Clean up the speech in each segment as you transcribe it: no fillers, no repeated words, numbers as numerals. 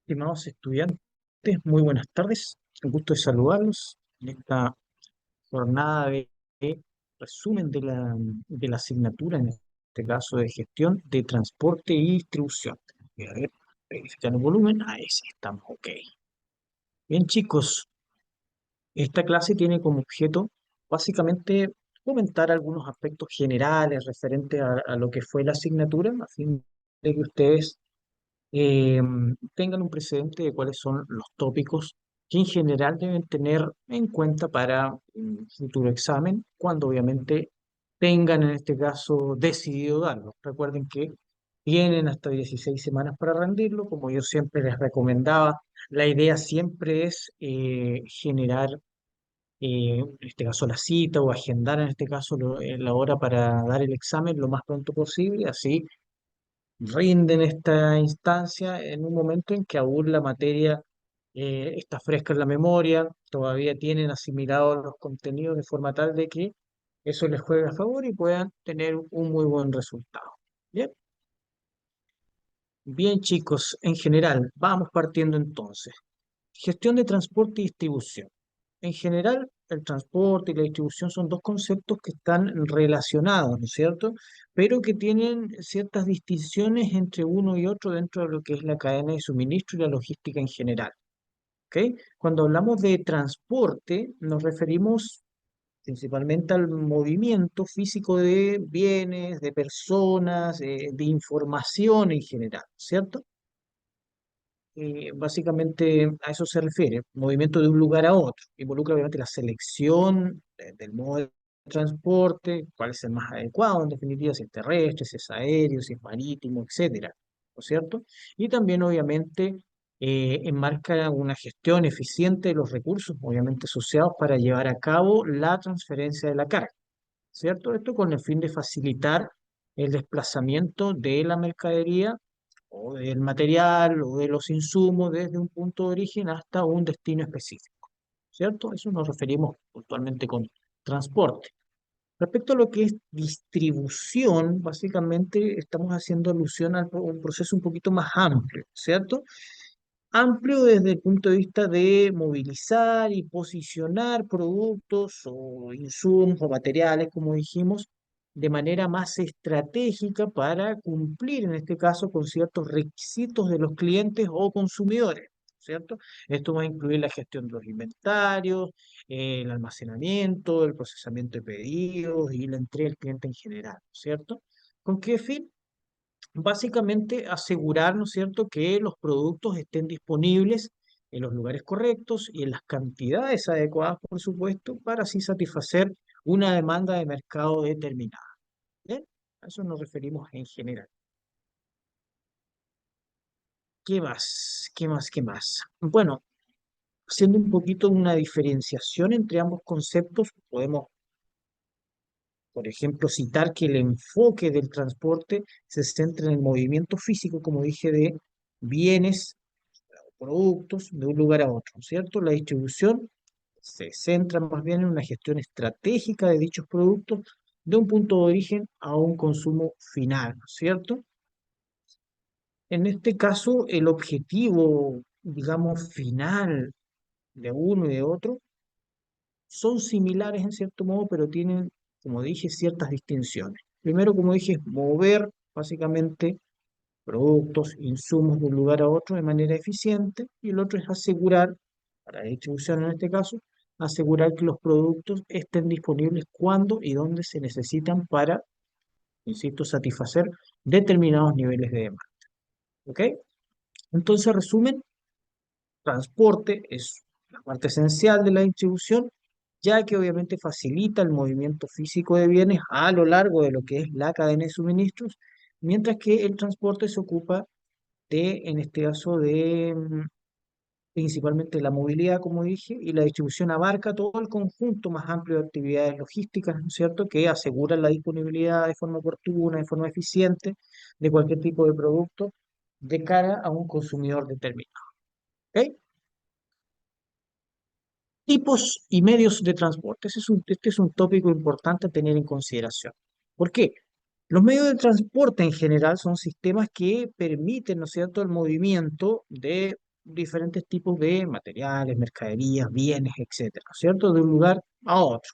Estimados estudiantes, muy buenas tardes. Un gusto de saludarlos en esta jornada de resumen de la asignatura, en este caso de gestión de transporte y distribución. Voy a ver, verificar el volumen. Ahí sí estamos, ok. Bien, chicos, esta clase tiene como objeto básicamente comentar algunos aspectos generales referentes a lo que fue la asignatura, a fin de que ustedes eh, tengan un precedente de cuáles son los tópicos que en general deben tener en cuenta para un futuro examen, cuando obviamente tengan en este caso decidido darlo. Recuerden que tienen hasta 16 semanas para rendirlo, como yo siempre les recomendaba. La idea siempre es generar, en este caso, la cita o agendar en este caso la hora para dar el examen lo más pronto posible, así rinden esta instancia en un momento en que aún la materia está fresca en la memoria, todavía tienen asimilados los contenidos de forma tal de que eso les juegue a favor y puedan tener un muy buen resultado. Bien, bien chicos, en general, vamos partiendo entonces. Gestión de transporte y distribución. En general, el transporte y la distribución son dos conceptos que están relacionados, ¿no es cierto? Pero que tienen ciertas distinciones entre uno y otro dentro de lo que es la cadena de suministro y la logística en general, ¿ok? Cuando hablamos de transporte, nos referimos principalmente al movimiento físico de bienes, de personas, de información en general, ¿cierto? Básicamente a eso se refiere, movimiento de un lugar a otro. Involucra obviamente la selección del modo de transporte, cuál es el más adecuado, en definitiva, si es terrestre, si es aéreo, si es marítimo, etcétera, ¿no es cierto? Y también obviamente enmarca una gestión eficiente de los recursos, obviamente asociados para llevar a cabo la transferencia de la carga, ¿cierto? Esto con el fin de facilitar el desplazamiento de la mercadería o del material o de los insumos desde un punto de origen hasta un destino específico, ¿cierto? Eso nos referimos puntualmente con transporte. Respecto a lo que es distribución, básicamente estamos haciendo alusión a un proceso un poquito más amplio, ¿cierto? Amplio desde el punto de vista de movilizar y posicionar productos o insumos o materiales, como dijimos, de manera más estratégica para cumplir, en este caso, con ciertos requisitos de los clientes o consumidores, ¿cierto? Esto va a incluir la gestión de los inventarios, el almacenamiento, el procesamiento de pedidos y la entrega al cliente en general, ¿cierto? ¿Con qué fin? Básicamente asegurar, ¿no es cierto?, que los productos estén disponibles en los lugares correctos y en las cantidades adecuadas, por supuesto, para así satisfacer una demanda de mercado determinada. ¿Bien? A eso nos referimos en general. ¿Qué más? ¿Qué más? ¿Qué más? Bueno, haciendo un poquito una diferenciación entre ambos conceptos, podemos, por ejemplo, citar que el enfoque del transporte se centra en el movimiento físico, como dije, de bienes, productos de un lugar a otro, ¿cierto? La distribución se centra más bien en una gestión estratégica de dichos productos de un punto de origen a un consumo final, ¿cierto? En este caso, el objetivo, digamos, final de uno y de otro son similares en cierto modo, pero tienen, como dije, ciertas distinciones. Primero, como dije, es mover básicamente productos, insumos de un lugar a otro de manera eficiente, y el otro es asegurar, para la distribución en este caso, asegurar que los productos estén disponibles cuando y dónde se necesitan para, insisto, satisfacer determinados niveles de demanda. ¿Ok? Entonces, resumen, transporte es la parte esencial de la distribución, ya que obviamente facilita el movimiento físico de bienes a lo largo de lo que es la cadena de suministros, mientras que el transporte se ocupa de, en este caso, de principalmente la movilidad, como dije, y la distribución abarca todo el conjunto más amplio de actividades logísticas, ¿no es cierto?, que aseguran la disponibilidad de forma oportuna, de forma eficiente, de cualquier tipo de producto de cara a un consumidor determinado. ¿Ok? Tipos y medios de transporte. Este es un tópico importante a tener en consideración. ¿Por qué? Los medios de transporte en general son sistemas que permiten, ¿no es cierto?, el movimiento de diferentes tipos de materiales, mercaderías, bienes, etcétera, ¿cierto? De un lugar a otro.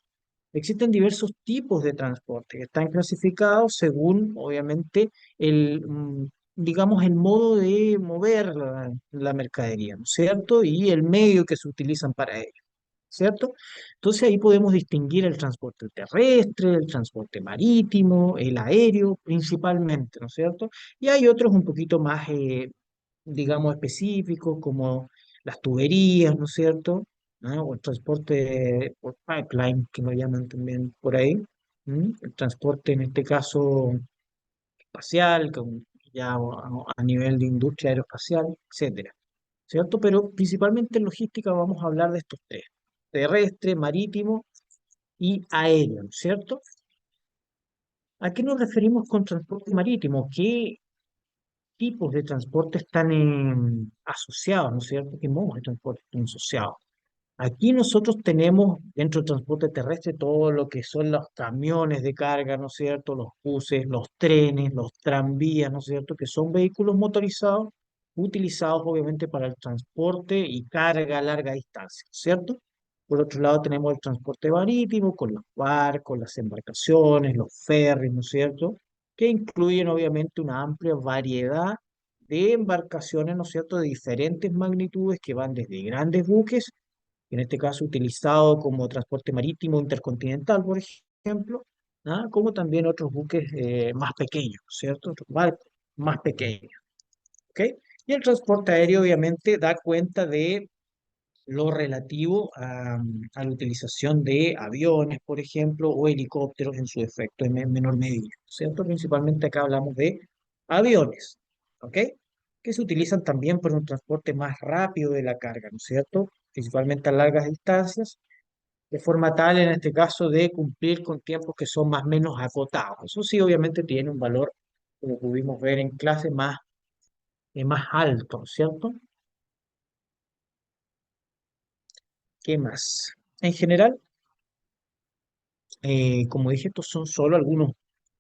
Existen diversos tipos de transporte que están clasificados según, obviamente, digamos, el modo de mover la mercadería, ¿no es cierto? Y el medio que se utilizan para ello, ¿cierto? Entonces ahí podemos distinguir el transporte terrestre, el transporte marítimo, el aéreo principalmente, ¿no es cierto? Y hay otros un poquito más, digamos, específicos como las tuberías, ¿no es cierto? ¿No? O el transporte por pipeline, que lo llaman también por ahí. El transporte en este caso espacial, ya a nivel de industria aeroespacial, etcétera. ¿Cierto? Pero principalmente en logística vamos a hablar de estos tres: terrestre, marítimo y aéreo, ¿cierto? ¿A qué nos referimos con transporte marítimo? ¿Qué tipos de transporte están asociados, ¿no es cierto? ¿Qué modos de transporte están asociados? Aquí nosotros tenemos dentro del transporte terrestre todo lo que son los camiones de carga, ¿no es cierto? Los buses, los trenes, los tranvías, ¿no es cierto? Que son vehículos motorizados utilizados obviamente para el transporte y carga a larga distancia, ¿cierto? Por otro lado tenemos el transporte marítimo con los barcos, las embarcaciones, los ferries, ¿no es cierto? Que incluyen obviamente una amplia variedad de embarcaciones, ¿no es cierto?, de diferentes magnitudes que van desde grandes buques, en este caso utilizado como transporte marítimo intercontinental, por ejemplo, ¿ah? Como también otros buques más pequeños, ¿cierto? Otros barcos más pequeños, ¿ok? Y el transporte aéreo obviamente da cuenta de lo relativo a la utilización de aviones, por ejemplo, o helicópteros en su efecto en menor medida, ¿cierto? Principalmente acá hablamos de aviones, ¿ok? Que se utilizan también para un transporte más rápido de la carga, ¿no es cierto? Principalmente a largas distancias, de forma tal, en este caso, de cumplir con tiempos que son más o menos acotados. Eso sí, obviamente tiene un valor, como pudimos ver en clase, más alto, ¿cierto? ¿Qué más? En general, como dije, estos son solo algunos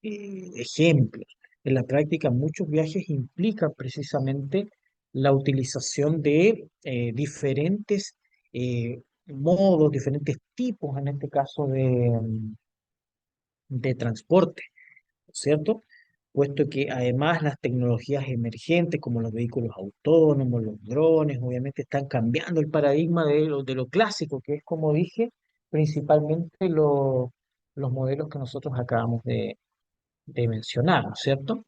ejemplos. En la práctica, muchos viajes implican precisamente la utilización de diferentes modos, diferentes tipos, en este caso, de transporte, ¿cierto? Puesto que además las tecnologías emergentes como los vehículos autónomos, los drones, obviamente están cambiando el paradigma de lo clásico, que es, como dije, principalmente los modelos que nosotros acabamos de mencionar, ¿no es cierto?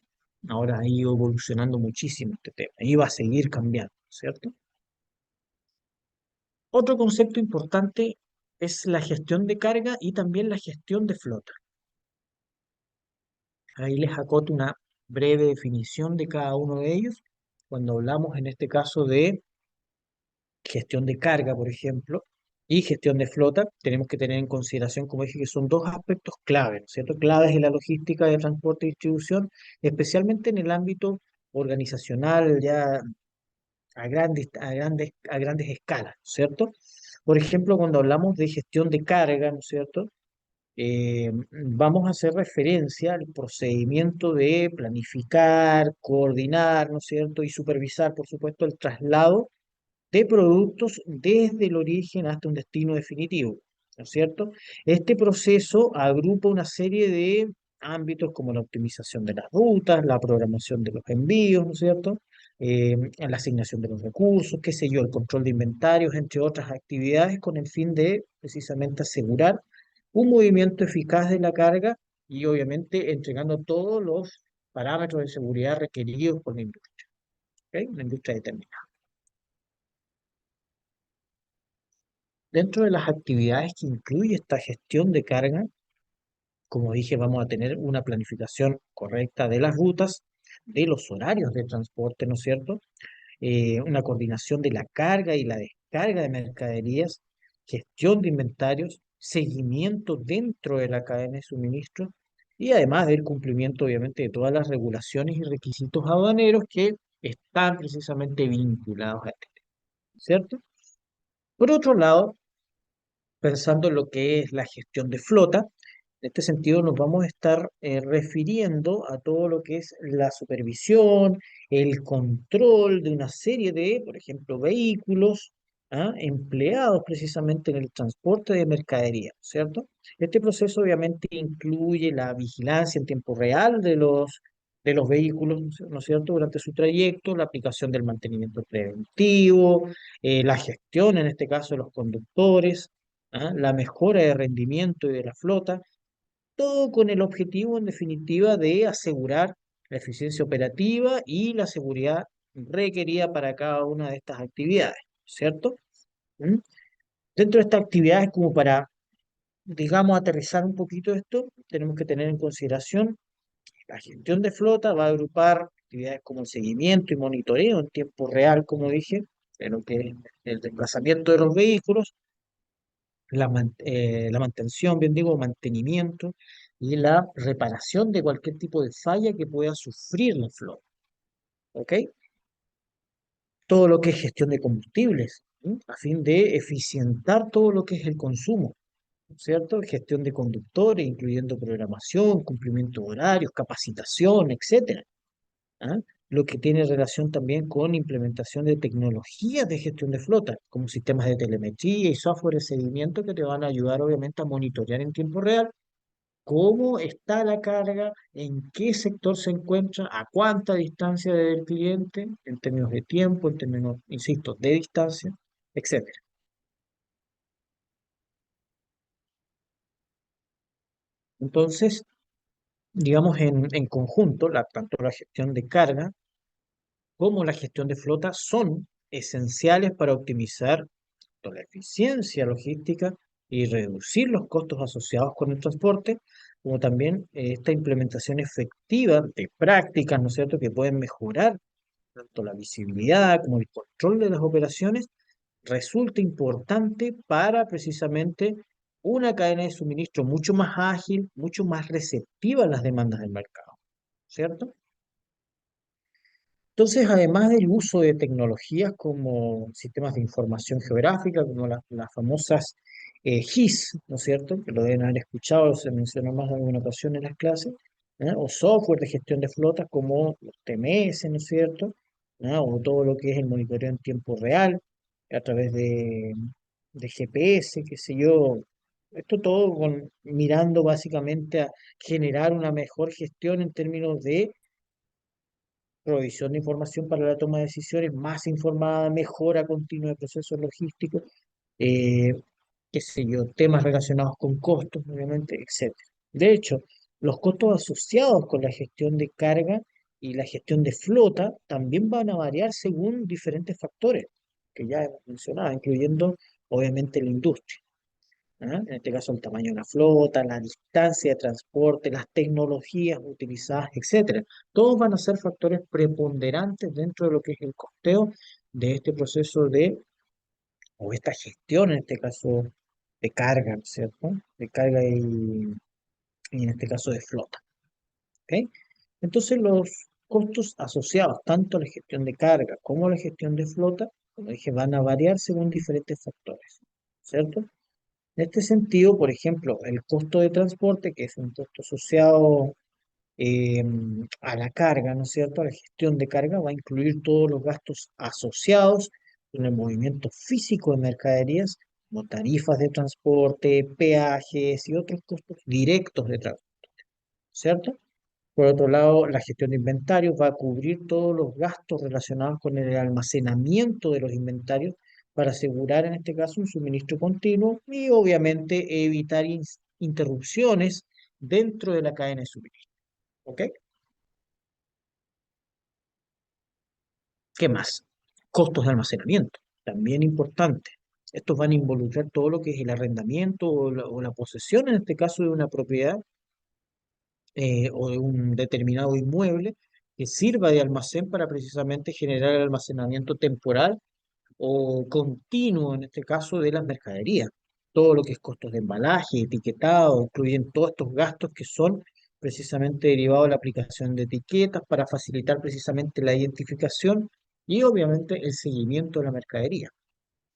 Ahora ha ido evolucionando muchísimo este tema y va a seguir cambiando, ¿cierto? Otro concepto importante es la gestión de carga y también la gestión de flota. Ahí les acoto una breve definición de cada uno de ellos. Cuando hablamos en este caso de gestión de carga, por ejemplo, y gestión de flota, tenemos que tener en consideración, como dije, que son dos aspectos claves, ¿no es cierto? Claves en la logística de transporte y distribución, especialmente en el ámbito organizacional, ya a grandes escalas, ¿cierto? Por ejemplo, cuando hablamos de gestión de carga, ¿no es cierto? Vamos a hacer referencia al procedimiento de planificar, coordinar, ¿no es cierto? Y supervisar, por supuesto, el traslado de productos desde el origen hasta un destino definitivo, ¿no es cierto? Este proceso agrupa una serie de ámbitos como la optimización de las rutas, la programación de los envíos, ¿no es cierto? La asignación de los recursos, qué sé yo, el control de inventarios, entre otras actividades, con el fin de precisamente asegurar un movimiento eficaz de la carga y obviamente entregando todos los parámetros de seguridad requeridos por la industria, ¿ok? Una industria determinada. Dentro de las actividades que incluye esta gestión de carga, como dije, vamos a tener una planificación correcta de las rutas, de los horarios de transporte, ¿no es cierto? Una coordinación de la carga y la descarga de mercaderías, gestión de inventarios, seguimiento dentro de la cadena de suministro y además del cumplimiento, obviamente, de todas las regulaciones y requisitos aduaneros que están precisamente vinculados a este tema, ¿cierto? Por otro lado, pensando en lo que es la gestión de flota, En este sentido, nos vamos a estar refiriendo a todo lo que es la supervisión, el control de una serie de, por ejemplo, vehículos, empleados precisamente en el transporte de mercadería, ¿cierto? Este proceso obviamente incluye la vigilancia en tiempo real de los vehículos, ¿no es cierto?, durante su trayecto, la aplicación del mantenimiento preventivo, la gestión, en este caso, de los conductores, la mejora de rendimiento y de la flota, todo con el objetivo, en definitiva, de asegurar la eficiencia operativa y la seguridad requerida para cada una de estas actividades, ¿cierto? ¿Mm? Dentro de estas actividades, como para, digamos, aterrizar un poquito esto, tenemos que tener en consideración la gestión de flota, va a agrupar actividades como el seguimiento y monitoreo en tiempo real, como dije, de lo que es el desplazamiento de los vehículos, la mantención, bien digo, mantenimiento y la reparación de cualquier tipo de falla que pueda sufrir la flota, ¿ok? Todo lo que es gestión de combustibles, ¿sí? A fin de eficientar todo lo que es el consumo, ¿cierto? Gestión de conductores, incluyendo programación, cumplimiento de horarios, capacitación, etcétera. ¿Ah? Lo que tiene relación también con implementación de tecnologías de gestión de flota, como sistemas de telemetría y software de seguimiento que te van a ayudar obviamente a monitorear en tiempo real cómo está la carga, en qué sector se encuentra, a cuánta distancia del cliente, en términos de tiempo, en términos, insisto, de distancia, etcétera. Entonces, digamos en conjunto, tanto la gestión de carga como la gestión de flota son esenciales para optimizar la eficiencia logística y reducir los costos asociados con el transporte, como también esta implementación efectiva de prácticas, ¿no es cierto?, que pueden mejorar tanto la visibilidad como el control de las operaciones, resulta importante para precisamente una cadena de suministro mucho más ágil, mucho más receptiva a las demandas del mercado, ¿cierto? Entonces, además del uso de tecnologías como sistemas de información geográfica, como las famosas GIS, ¿no es cierto? Que lo deben haber escuchado, se mencionó más de alguna ocasión en las clases, o software de gestión de flotas como los TMS, ¿no es cierto? O todo lo que es el monitoreo en tiempo real a través de GPS, qué sé yo. Esto todo mirando básicamente a generar una mejor gestión en términos de provisión de información para la toma de decisiones más informada, mejora continua de procesos logísticos, eh, qué sé yo, temas relacionados con costos, obviamente, etcétera. De hecho, los costos asociados con la gestión de carga y la gestión de flota también van a variar según diferentes factores que ya hemos mencionado, incluyendo obviamente la industria. En este caso el tamaño de la flota, la distancia de transporte, las tecnologías utilizadas, etcétera. Todos van a ser factores preponderantes dentro de lo que es el costeo de este proceso o esta gestión, en este caso, de carga, ¿cierto? De carga y en este caso de flota, ¿ok? Entonces los costos asociados tanto a la gestión de carga como a la gestión de flota, como dije, van a variar según diferentes factores, ¿cierto? En este sentido, por ejemplo, el costo de transporte, que es un costo asociado eh, a la carga, ¿no es cierto? A la gestión de carga, va a incluir todos los gastos asociados con el movimiento físico de mercaderías, como tarifas de transporte, peajes y otros costos directos de transporte, ¿cierto? Por otro lado, la gestión de inventarios va a cubrir todos los gastos relacionados con el almacenamiento de los inventarios para asegurar, en este caso, un suministro continuo y obviamente evitar interrupciones dentro de la cadena de suministro. ¿Ok? ¿Qué más? Costos de almacenamiento, también importante. Estos van a involucrar todo lo que es el arrendamiento o la posesión, en este caso, de una propiedad o de un determinado inmueble que sirva de almacén para precisamente generar el almacenamiento temporal o continuo, en este caso, de las mercaderías. Todo lo que es costos de embalaje, etiquetado, incluyen todos estos gastos que son precisamente derivados de la aplicación de etiquetas para facilitar precisamente la identificación y obviamente el seguimiento de la mercadería,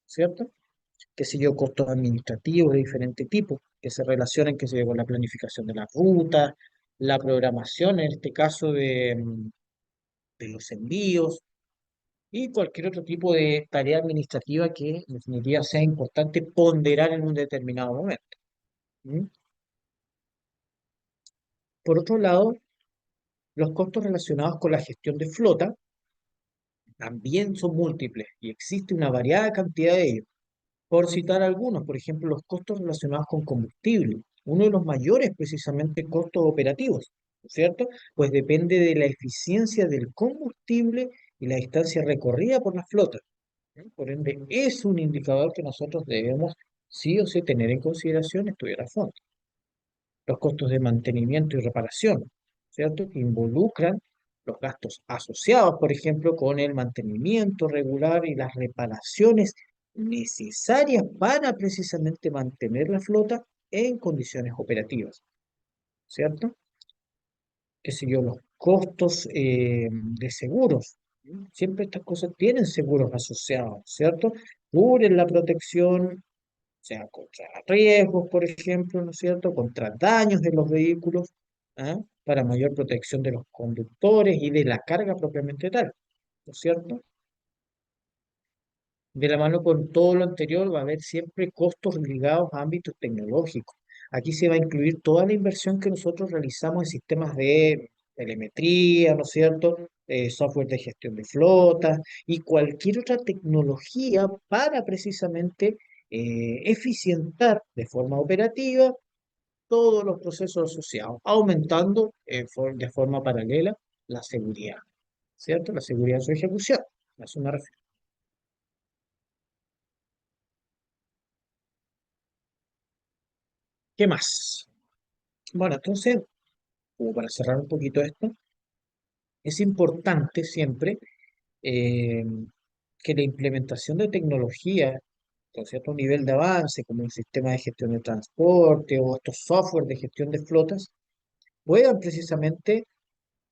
¿cierto? qué sé yo, costos administrativos de diferente tipo, que se relacionan, qué sé yo, con la planificación de las rutas, la programación, en este caso de los envíos y cualquier otro tipo de tarea administrativa que en definitiva sea importante ponderar en un determinado momento. ¿Mm? Por otro lado, los costos relacionados con la gestión de flota también son múltiples y existe una variada cantidad de ellos. Por citar algunos, por ejemplo, los costos relacionados con combustible, uno de los mayores precisamente costos operativos, ¿no es cierto? Pues depende de la eficiencia del combustible y la distancia recorrida por la flota. ¿Eh? Por ende, es un indicador que nosotros debemos sí o sí tener en consideración, estudiar a fondo. Los costos de mantenimiento y reparación, ¿cierto? Que involucran los gastos asociados, por ejemplo, con el mantenimiento regular y las reparaciones necesarias para precisamente mantener la flota en condiciones operativas, ¿cierto? Qué sé yo, los costos de seguros. ¿No? Siempre estas cosas tienen seguros asociados, ¿cierto? Cubren la protección, sea contra riesgos, por ejemplo, ¿no es cierto? Contra daños de los vehículos, ¿ah? Para mayor protección de los conductores y de la carga propiamente tal, ¿no es cierto? De la mano con todo lo anterior va a haber siempre costos ligados a ámbitos tecnológicos. Aquí se va a incluir toda la inversión que nosotros realizamos en sistemas de telemetría, ¿no es cierto? Software de gestión de flotas y cualquier otra tecnología para precisamente eficientar de forma operativa todos los procesos asociados, aumentando de forma paralela la seguridad, ¿cierto? La seguridad en su ejecución. A eso me refiero. ¿Qué más? Bueno, entonces, como para cerrar un poquito esto, es importante siempre eh, que la implementación de tecnología con cierto nivel de avance, como el sistema de gestión de transporte o estos software de gestión de flotas, puedan precisamente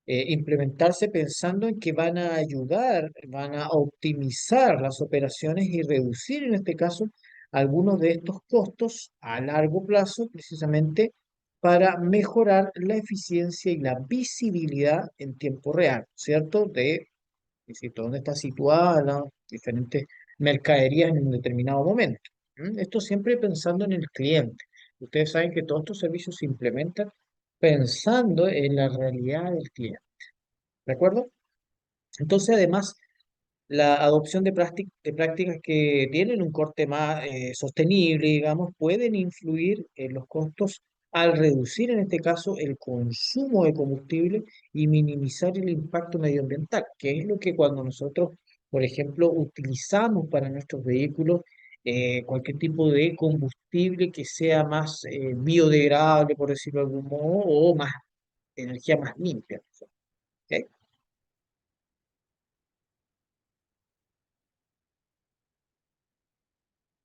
implementarse pensando en que van a ayudar, van a optimizar las operaciones y reducir en este caso algunos de estos costos a largo plazo, precisamente para mejorar la eficiencia y la visibilidad en tiempo real, ¿cierto? De, insisto, dónde está situada las diferentes mercaderías en un determinado momento. ¿Mm? Esto siempre pensando en el cliente. Ustedes saben que todos estos servicios se implementan pensando en la realidad del cliente. ¿De acuerdo? Entonces, además, la adopción de prácticas que tienen un corte más sostenible, digamos, pueden influir en los costos al reducir, en este caso, el consumo de combustible y minimizar el impacto medioambiental, que es lo que cuando nosotros, por ejemplo, utilizamos para nuestros vehículos cualquier tipo de combustible que sea más biodegradable, por decirlo de algún modo, o más energía más limpia. ¿Ok?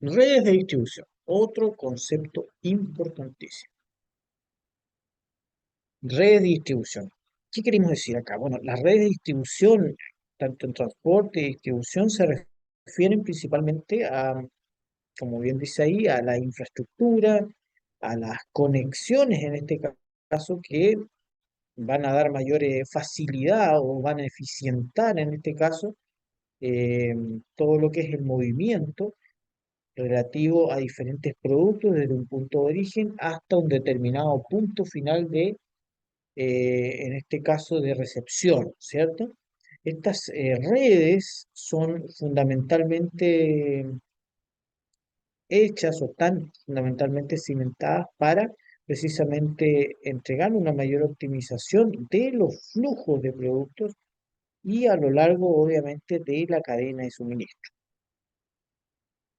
Redes de distribución, otro concepto importantísimo. Redes de distribución. ¿Qué queremos decir acá? Bueno, las redes de distribución, tanto en transporte y distribución, se refieren principalmente a, como bien dice ahí, a la infraestructura, a las conexiones en este caso que van a dar mayor facilidad o van a eficientar en este caso eh, todo lo que es el movimiento relativo a diferentes productos desde un punto de origen hasta un determinado punto final de, en este caso, de recepción, ¿cierto? Estas redes son fundamentalmente hechas o están fundamentalmente cimentadas para precisamente entregar una mayor optimización de los flujos de productos y a lo largo, obviamente, de la cadena de suministro.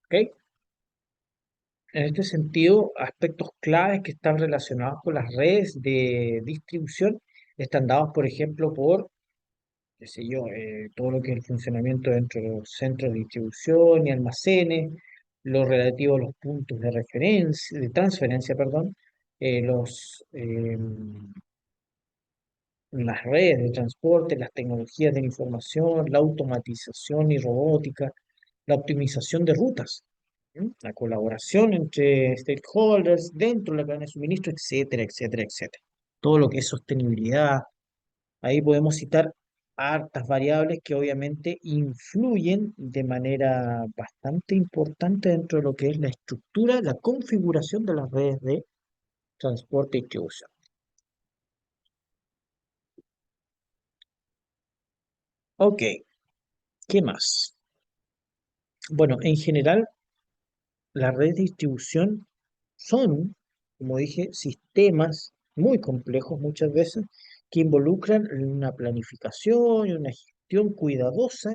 ¿Ok? En este sentido, aspectos claves que están relacionados con las redes de distribución están dados, por ejemplo, por, qué sé yo, todo lo que es el funcionamiento dentro de los centros de distribución y almacenes, lo relativo a los puntos de referencia, de transferencia, perdón, los, las redes de transporte, las tecnologías de la información, la automatización y robótica, la optimización de rutas. La colaboración entre stakeholders dentro de la cadena de suministro, etcétera, etcétera, etcétera. Todo lo que es sostenibilidad. Ahí podemos citar hartas variables que obviamente influyen de manera bastante importante dentro de lo que es la estructura, la configuración de las redes de transporte y distribución. Ok, ¿qué más? Bueno, en general, las redes de distribución son, como dije, sistemas muy complejos muchas veces que involucran una planificación y una gestión cuidadosa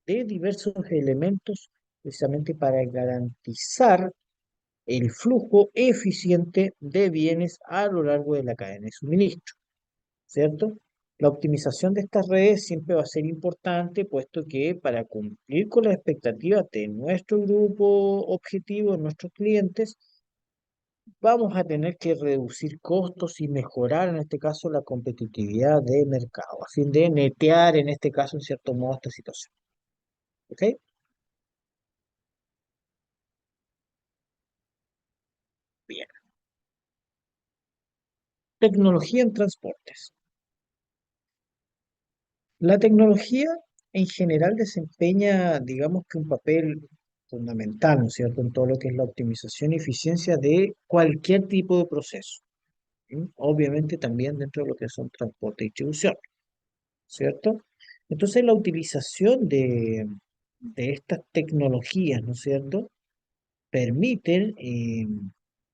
de diversos elementos precisamente para garantizar el flujo eficiente de bienes a lo largo de la cadena de suministro, ¿cierto? La optimización de estas redes siempre va a ser importante, puesto que para cumplir con las expectativas de nuestro grupo objetivo, de nuestros clientes, vamos a tener que reducir costos y mejorar, en este caso, la competitividad de mercado, a fin de netear, en este caso, en cierto modo, esta situación. ¿Ok? Bien. Tecnología en transportes. La tecnología en general desempeña, digamos que un papel fundamental, ¿no es cierto?, en todo lo que es la optimización y eficiencia de cualquier tipo de proceso. ¿Sí? Obviamente también dentro de lo que son transporte y distribución, ¿cierto? Entonces la utilización de estas tecnologías, ¿no es cierto?, permiten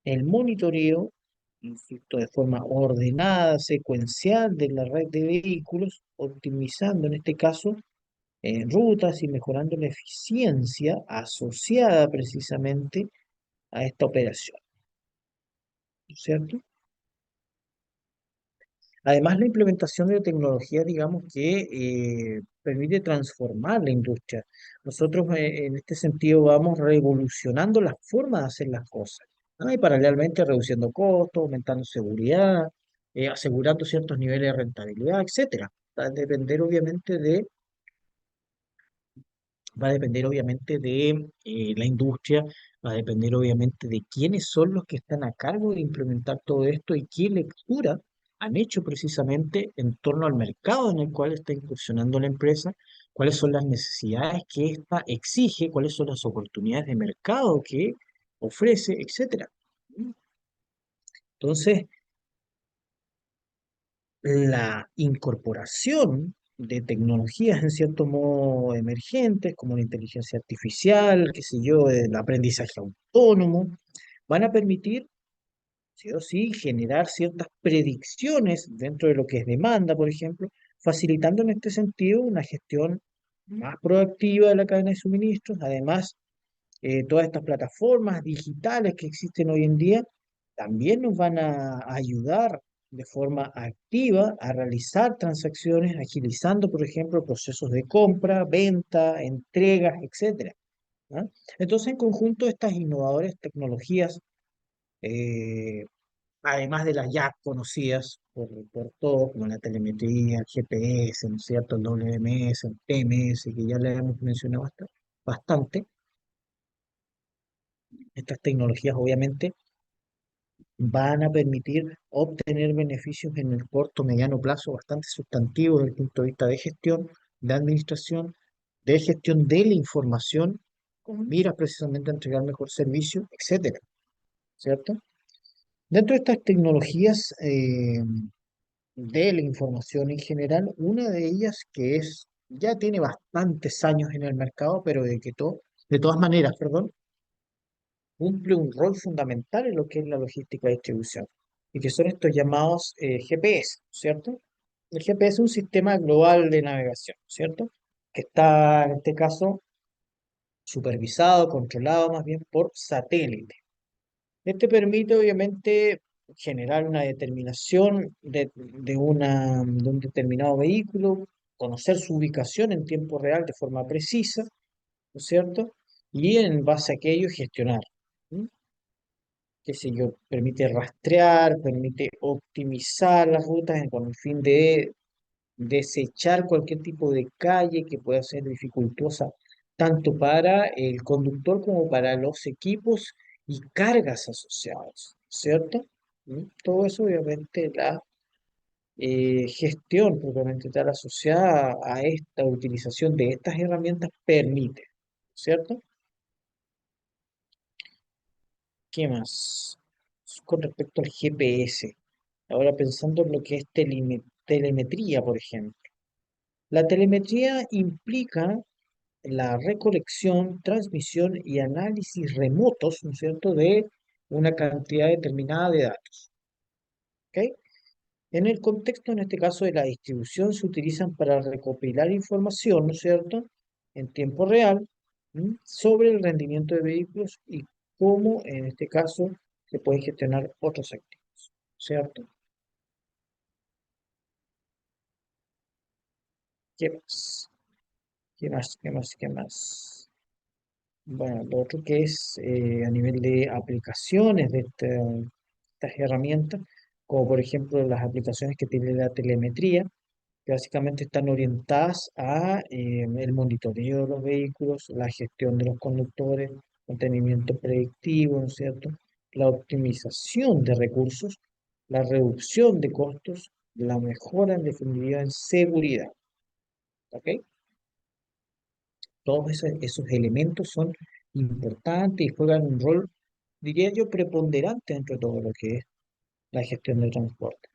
el monitoreo, insisto, de forma ordenada, secuencial de la red de vehículos, optimizando en este caso rutas y mejorando la eficiencia asociada precisamente a esta operación, ¿no es cierto? Además, la implementación de tecnología, digamos que permite transformar la industria. Nosotros en este sentido vamos revolucionando la forma de hacer las cosas, ¿no? Y paralelamente reduciendo costos, aumentando seguridad, asegurando ciertos niveles de rentabilidad, etcétera. Va a depender obviamente de la industria, va a depender obviamente de quiénes son los que están a cargo de implementar todo esto y qué lectura han hecho precisamente en torno al mercado en el cual está incursionando la empresa, cuáles son las necesidades que ésta exige, cuáles son las oportunidades de mercado que ofrece, etcétera. Entonces, la incorporación de tecnologías en cierto modo emergentes, como la inteligencia artificial, qué sé yo, el aprendizaje autónomo, van a permitir, sí o sí, generar ciertas predicciones dentro de lo que es demanda, por ejemplo, facilitando en este sentido una gestión más proactiva de la cadena de suministros. Además, todas estas plataformas digitales que existen hoy en día también nos van a ayudar de forma activa a realizar transacciones, agilizando, por ejemplo, procesos de compra, venta, entregas, etcétera. ¿Ah? Entonces, en conjunto, estas innovadoras tecnologías, eh, además de las ya conocidas por todos, como la telemetría, el GPS, ¿no es cierto?, el WMS, el TMS, que ya le hemos mencionado bastante, estas tecnologías obviamente van a permitir obtener beneficios en el corto, mediano plazo bastante sustantivos desde el punto de vista de gestión, de administración, de gestión de la información, con miras precisamente a entregar mejor servicio, etcétera, ¿cierto? Dentro de estas tecnologías de la información en general, una de ellas que es, ya tiene bastantes años en el mercado, pero de todas maneras, perdón, cumple un rol fundamental en lo que es la logística de distribución, y que son estos llamados GPS, ¿cierto? El GPS es un sistema global de navegación, ¿cierto? Que está, en este caso, supervisado, controlado más bien por satélite. Este permite, obviamente, generar una determinación de un determinado vehículo, conocer su ubicación en tiempo real de forma precisa, ¿no es cierto? Y en base a aquello gestionar. ¿Mm? Qué sé yo, permite rastrear, permite optimizar las rutas con el fin de desechar cualquier tipo de calle que pueda ser dificultosa tanto para el conductor como para los equipos y cargas asociadas, ¿cierto? Todo eso obviamente la gestión propiamente tal asociada a esta utilización de estas herramientas permite, ¿cierto? ¿Qué más? Con respecto al GPS, ahora pensando en lo que es telemetría, por ejemplo. La telemetría implica la recolección, transmisión y análisis remotos, ¿no es cierto?, de una cantidad determinada de datos. ¿Ok? En el contexto, en este caso, de la distribución, se utilizan para recopilar información, ¿no es cierto?, en tiempo real, sobre el rendimiento de vehículos y cómo, en este caso, se pueden gestionar otros activos, ¿cierto? ¿Qué más? ¿Qué más? ¿Qué más? ¿Qué más? Bueno, lo otro que es a nivel de aplicaciones de estas herramientas, como por ejemplo las aplicaciones que tiene la telemetría, que básicamente están orientadas a el monitoreo de los vehículos, la gestión de los conductores, mantenimiento predictivo, ¿no es cierto? La optimización de recursos, la reducción de costos, la mejora en definitiva en seguridad, ¿ok? Todos esos elementos son importantes y juegan un rol, diría yo, preponderante dentro de todo lo que es la gestión del transporte.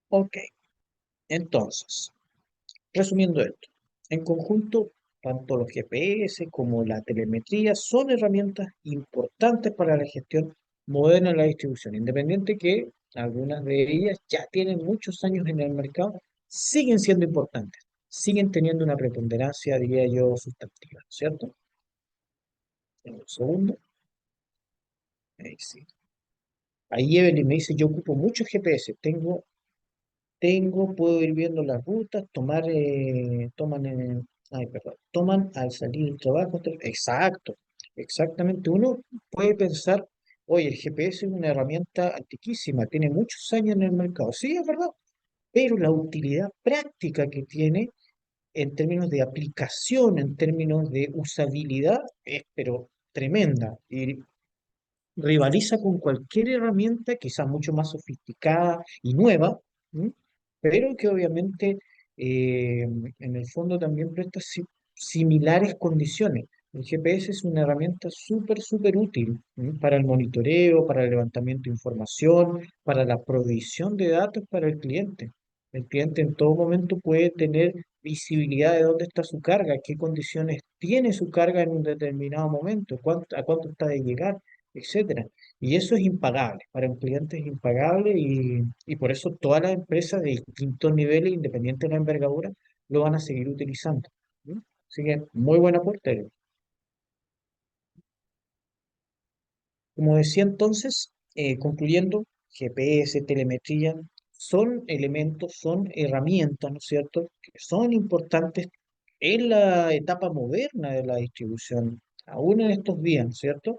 Ok, entonces, resumiendo esto, en conjunto, tanto los GPS como la telemetría son herramientas importantes para la gestión moderna de la distribución, independiente que algunas de ellas ya tienen muchos años en el mercado, siguen siendo importantes, siguen teniendo una preponderancia, diría yo, sustantiva, ¿cierto? En un segundo. Ahí sí. Ahí Evelyn me dice, yo ocupo mucho GPS, puedo ir viendo las rutas, ay, perdón, toman al salir del trabajo. Exacto, exactamente. Uno puede pensar, oye, el GPS es una herramienta antiquísima, tiene muchos años en el mercado. Sí, es verdad, pero la utilidad práctica que tiene en términos de aplicación, en términos de usabilidad, es pero tremenda. Y rivaliza con cualquier herramienta, quizás mucho más sofisticada y nueva, ¿m? Pero que obviamente en el fondo también presta similares condiciones. El GPS es una herramienta súper, súper útil, para el monitoreo, para el levantamiento de información, para la provisión de datos para el cliente. El cliente en todo momento puede tener visibilidad de dónde está su carga, qué condiciones tiene su carga en un determinado momento, a cuánto está de llegar, etcétera. Y eso es impagable, para un cliente es impagable y por eso todas las empresas de distintos niveles, independiente de la envergadura, lo van a seguir utilizando. ¿Sí? Así que muy buen aporte. Como decía entonces, concluyendo, GPS, telemetría, son elementos, son herramientas, ¿no es cierto?, que son importantes en la etapa moderna de la distribución, aún en estos días, ¿no es cierto?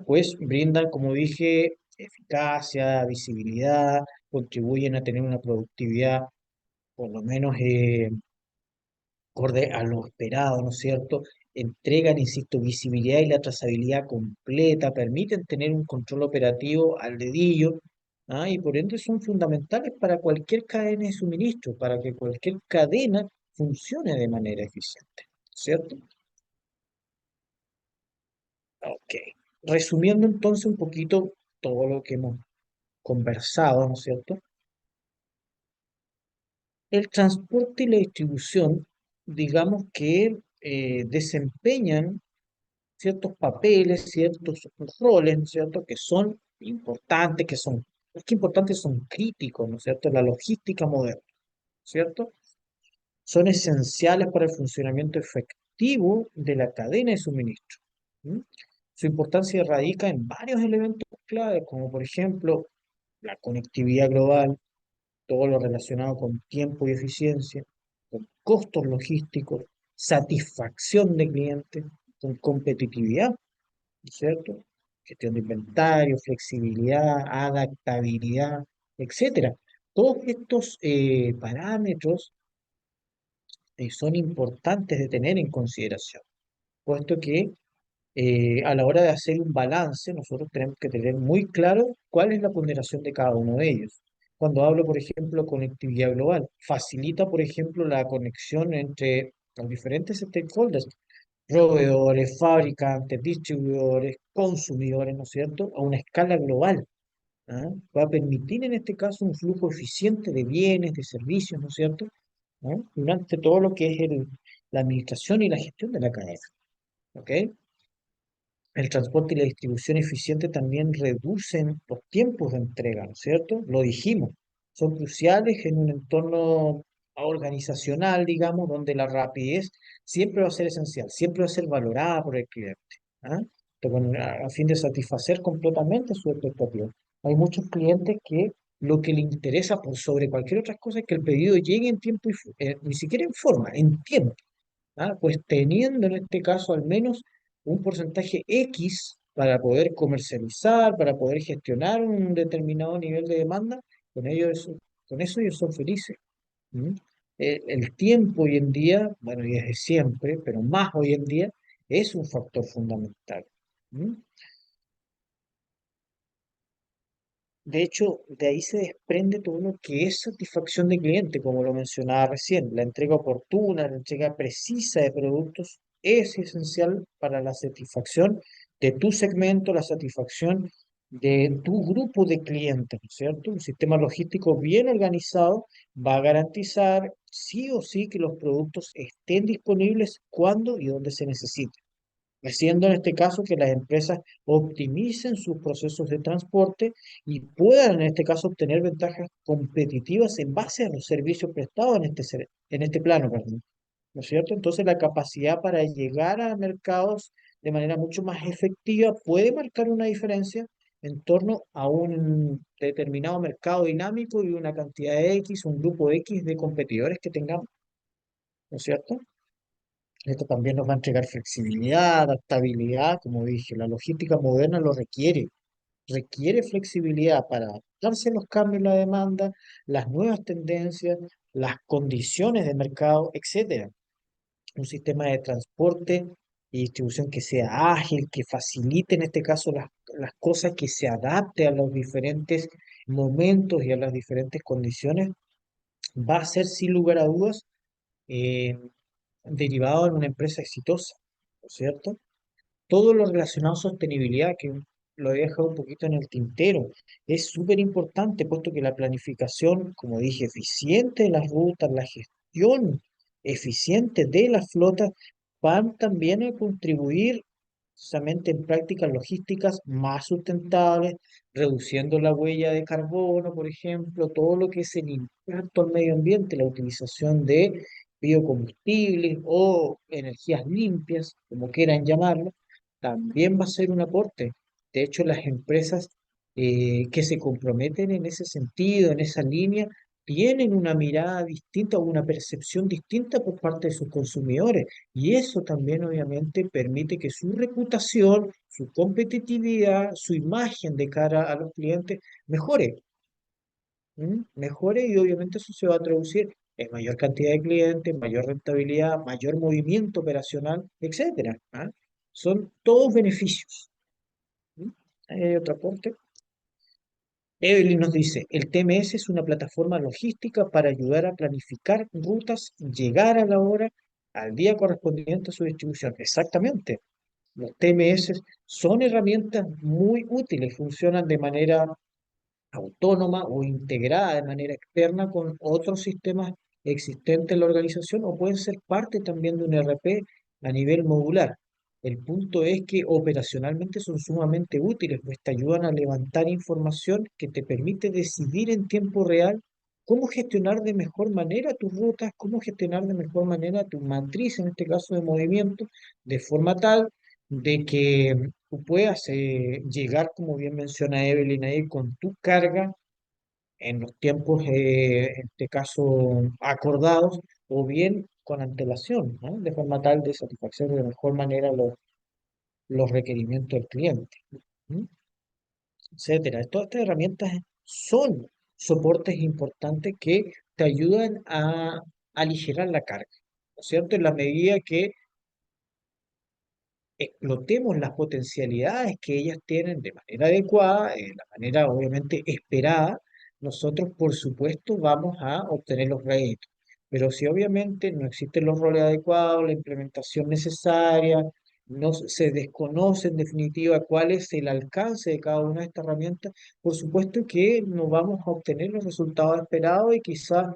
Pues brindan, como dije, eficacia, visibilidad, contribuyen a tener una productividad por lo menos acorde a lo esperado, ¿no es cierto? Entregan, insisto, visibilidad y la trazabilidad completa, permiten tener un control operativo al dedillo, y por ende son fundamentales para cualquier cadena de suministro, para que cualquier cadena funcione de manera eficiente, ¿cierto? Ok. Resumiendo entonces un poquito todo lo que hemos conversado, ¿no es cierto? El transporte y la distribución, digamos que desempeñan ciertos papeles, ciertos roles, ¿no es cierto?, que son importantes, es que importantes, son críticos, ¿no es cierto?, la logística moderna, ¿cierto? Son esenciales para el funcionamiento efectivo de la cadena de suministro. ¿M? Su importancia radica en varios elementos clave, como por ejemplo la conectividad global, todo lo relacionado con tiempo y eficiencia, con costos logísticos, satisfacción de clientes, con competitividad, ¿cierto? Gestión de inventario, flexibilidad, adaptabilidad, etcétera. Todos estos parámetros son importantes de tener en consideración, puesto que a la hora de hacer un balance, nosotros tenemos que tener muy claro cuál es la ponderación de cada uno de ellos. Cuando hablo, por ejemplo, conectividad global, facilita, por ejemplo, la conexión entre los diferentes stakeholders, proveedores, fabricantes, distribuidores, consumidores, ¿no es cierto?, a una escala global. ¿Ah? Va a permitir en este caso un flujo eficiente de bienes, de servicios, ¿no es cierto?, ¿no? Durante todo lo que es la administración y la gestión de la cadena. ¿Ok? El transporte y la distribución eficiente también reducen los tiempos de entrega, ¿no es cierto? Lo dijimos, son cruciales en un entorno organizacional, digamos, donde la rapidez siempre va a ser esencial, siempre va a ser valorada por el cliente, ¿ah? A fin de satisfacer completamente su expectativa. Hay muchos clientes que lo que le interesa por sobre cualquier otra cosa es que el pedido llegue en tiempo ni siquiera en forma, en tiempo. ¿Ah? Pues teniendo en este caso al menos un porcentaje X para poder comercializar, para poder gestionar un determinado nivel de demanda, con eso ellos son felices. ¿Mm? El tiempo hoy en día, bueno, y desde siempre, pero más hoy en día, es un factor fundamental. ¿Mm? De hecho, de ahí se desprende todo lo que es satisfacción de cliente, como lo mencionaba recién. La entrega oportuna, la entrega precisa de productos es esencial para la satisfacción de tu segmento, la satisfacción de tu grupo de clientes, ¿no es cierto? Un sistema logístico bien organizado va a garantizar sí o sí que los productos estén disponibles cuando y donde se necesiten, haciendo en este caso que las empresas optimicen sus procesos de transporte y puedan en este caso obtener ventajas competitivas en base a los servicios prestados en este plano, perdón, ¿no es cierto? Entonces la capacidad para llegar a mercados de manera mucho más efectiva puede marcar una diferencia en torno a un determinado mercado dinámico y una cantidad X, un grupo X de competidores que tengamos, ¿no es cierto? Esto también nos va a entregar flexibilidad, adaptabilidad, como dije, la logística moderna lo requiere. Requiere flexibilidad para adaptarse a los cambios en la demanda, las nuevas tendencias, las condiciones de mercado, etcétera. Un sistema de transporte y distribución que sea ágil, que facilite en este caso las cosas, que se adapte a los diferentes momentos y a las diferentes condiciones, va a ser sin lugar a dudas eh, derivado en una empresa exitosa, ¿no es cierto? Todo lo relacionado a sostenibilidad, que lo he dejado un poquito en el tintero, es súper importante, puesto que la planificación, como dije, eficiente de las rutas, la gestión eficiente de las flotas, van también a contribuir precisamente en prácticas logísticas más sustentables, reduciendo la huella de carbono, por ejemplo, todo lo que es el impacto al medio ambiente, la utilización de biocombustibles o energías limpias, como quieran llamarlo, también va a ser un aporte. De hecho, las empresas que se comprometen en ese sentido, en esa línea, tienen una mirada distinta o una percepción distinta por parte de sus consumidores. Y eso también obviamente permite que su reputación, su competitividad, su imagen de cara a los clientes mejore. Mejore, y obviamente eso se va a traducir en mayor cantidad de clientes, mayor rentabilidad, mayor movimiento operacional, etcétera. ¿Ah? Son todos beneficios. ¿Mm? Ahí hay otro aporte. Evelyn nos dice, el TMS es una plataforma logística para ayudar a planificar rutas, llegar a la hora, al día correspondiente a su distribución. Exactamente. Los TMS son herramientas muy útiles, funcionan de manera autónoma o integrada de manera externa con otros sistemas existentes en la organización, o pueden ser parte también de un ERP a nivel modular. El punto es que operacionalmente son sumamente útiles, pues te ayudan a levantar información que te permite decidir en tiempo real cómo gestionar de mejor manera tus rutas, cómo gestionar de mejor manera tu matriz, en este caso de movimiento, de forma tal de que tú puedas llegar, como bien menciona Evelyn ahí, con tu carga en los tiempos, en este caso, acordados, o bien con antelación, ¿no? De forma tal de satisfacer de mejor manera los requerimientos del cliente, ¿no? Etcétera. Todas estas herramientas son soportes importantes que te ayudan a aligerar la carga, ¿no es cierto? En la medida que explotemos las potencialidades que ellas tienen de manera adecuada, de la manera obviamente esperada, nosotros por supuesto vamos a obtener los réditos. Pero si obviamente no existen los roles adecuados, la implementación necesaria, no se desconoce en definitiva cuál es el alcance de cada una de estas herramientas, por supuesto que no vamos a obtener los resultados esperados y quizás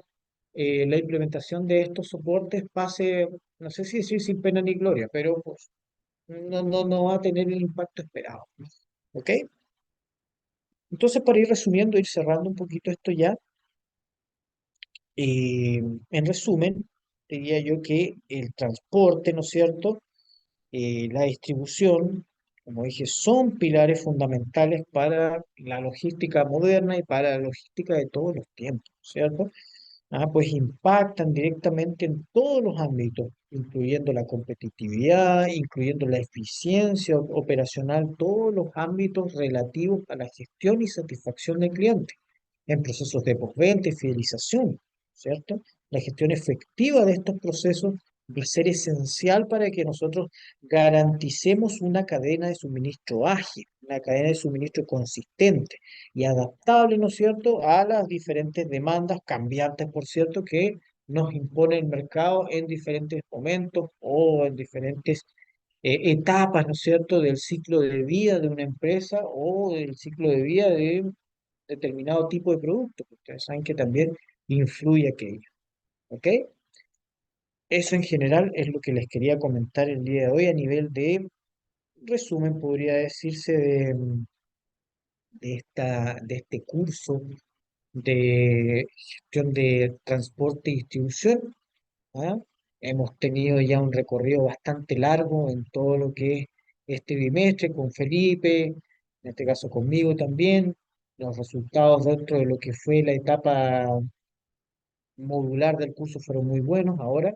la implementación de estos soportes pase, no sé si decir sin pena ni gloria, pero pues, no va a tener el impacto esperado. ¿Ok? Entonces, para ir resumiendo, ir cerrando un poquito esto ya, en resumen, diría yo que el transporte, ¿no es cierto? La distribución, como dije, son pilares fundamentales para la logística moderna y para la logística de todos los tiempos, ¿cierto? Pues impactan directamente en todos los ámbitos, incluyendo la competitividad, incluyendo la eficiencia operacional, todos los ámbitos relativos a la gestión y satisfacción del cliente, en procesos de postventa y fidelización, ¿cierto? La gestión efectiva de estos procesos va a ser esencial para que nosotros garanticemos una cadena de suministro ágil, una cadena de suministro consistente y adaptable, ¿no es cierto?, a las diferentes demandas cambiantes, por cierto, que nos impone el mercado en diferentes momentos o en diferentes etapas, ¿no es cierto?, del ciclo de vida de una empresa o del ciclo de vida de un determinado tipo de producto, porque ustedes saben que también influye aquello, ¿ok? Eso en general es lo que les quería comentar el día de hoy a nivel de resumen, podría decirse, de este curso de gestión de transporte y distribución. ¿Ah? Hemos tenido ya un recorrido bastante largo en todo lo que es este bimestre con Felipe, en este caso conmigo también, los resultados dentro de lo que fue la etapa modular del curso fueron muy buenos. Ahora,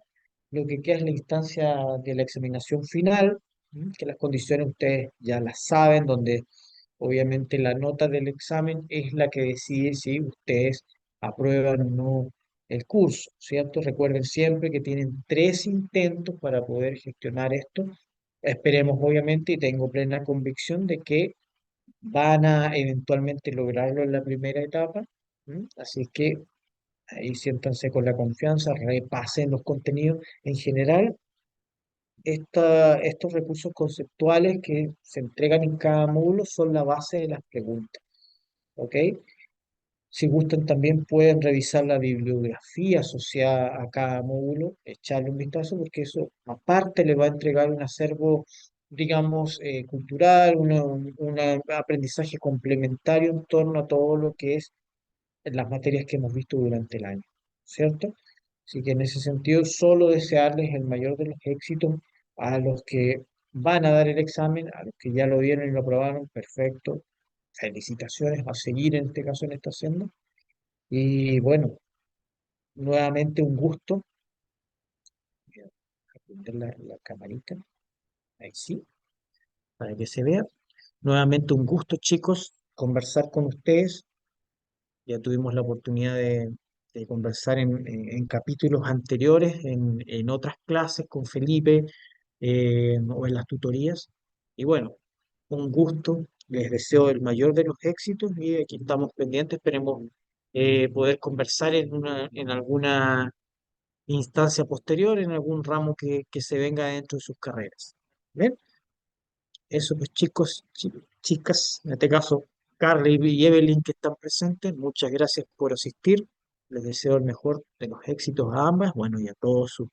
lo que queda es la instancia de la examinación final, que las condiciones ustedes ya las saben, donde obviamente la nota del examen es la que decide si ustedes aprueban o no el curso, ¿cierto? Recuerden siempre que tienen 3 intentos para poder gestionar esto. Esperemos, obviamente, y tengo plena convicción de que van a eventualmente lograrlo en la primera etapa. Así que ahí siéntanse con la confianza, repasen los contenidos. En general, estos recursos conceptuales que se entregan en cada módulo son la base de las preguntas. ¿Ok? Si gustan, también pueden revisar la bibliografía asociada a cada módulo, echarle un vistazo, porque eso aparte le va a entregar un acervo, digamos, cultural, un aprendizaje complementario en torno a todo lo que es las materias que hemos visto durante el año, ¿cierto? Así que en ese sentido, solo desearles el mayor de los éxitos a los que van a dar el examen, a los que ya lo dieron y lo aprobaron, perfecto. Felicitaciones a seguir en este caso en esta senda. Y bueno, nuevamente un gusto. Voy a prender la camarita, ahí sí, para que se vea. Nuevamente un gusto, chicos, conversar con ustedes. Ya tuvimos la oportunidad de conversar en capítulos anteriores, en otras clases con Felipe o en las tutorías. Y bueno, un gusto, les deseo el mayor de los éxitos y aquí estamos pendientes. Esperemos poder conversar en alguna instancia posterior, en algún ramo que se venga dentro de sus carreras. ¿Bien? Eso pues chicos, chicas, en este caso Carly y Evelyn que están presentes, muchas gracias por asistir. Les deseo el mejor de los éxitos a ambas, bueno, y a todos sus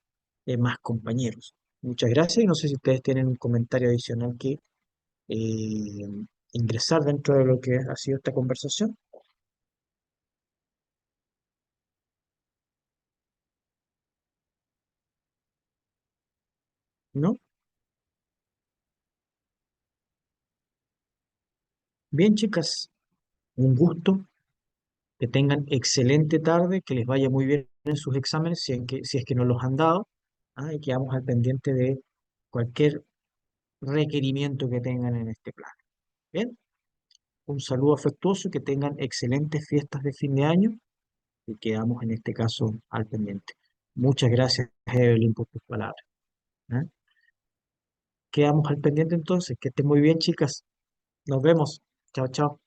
demás compañeros. Muchas gracias y no sé si ustedes tienen un comentario adicional que eh, ingresar dentro de lo que ha sido esta conversación, ¿no? Bien, chicas, un gusto, que tengan excelente tarde, que les vaya muy bien en sus exámenes, si es que no los han dado, y quedamos al pendiente de cualquier requerimiento que tengan en este plan. Bien, Un saludo afectuoso, que tengan excelentes fiestas de fin de año y quedamos en este caso al pendiente. Muchas gracias, Evelyn, por tus palabras. ¿Eh? Quedamos al pendiente entonces. Que estén muy bien, chicas. Nos vemos. Chao, chao.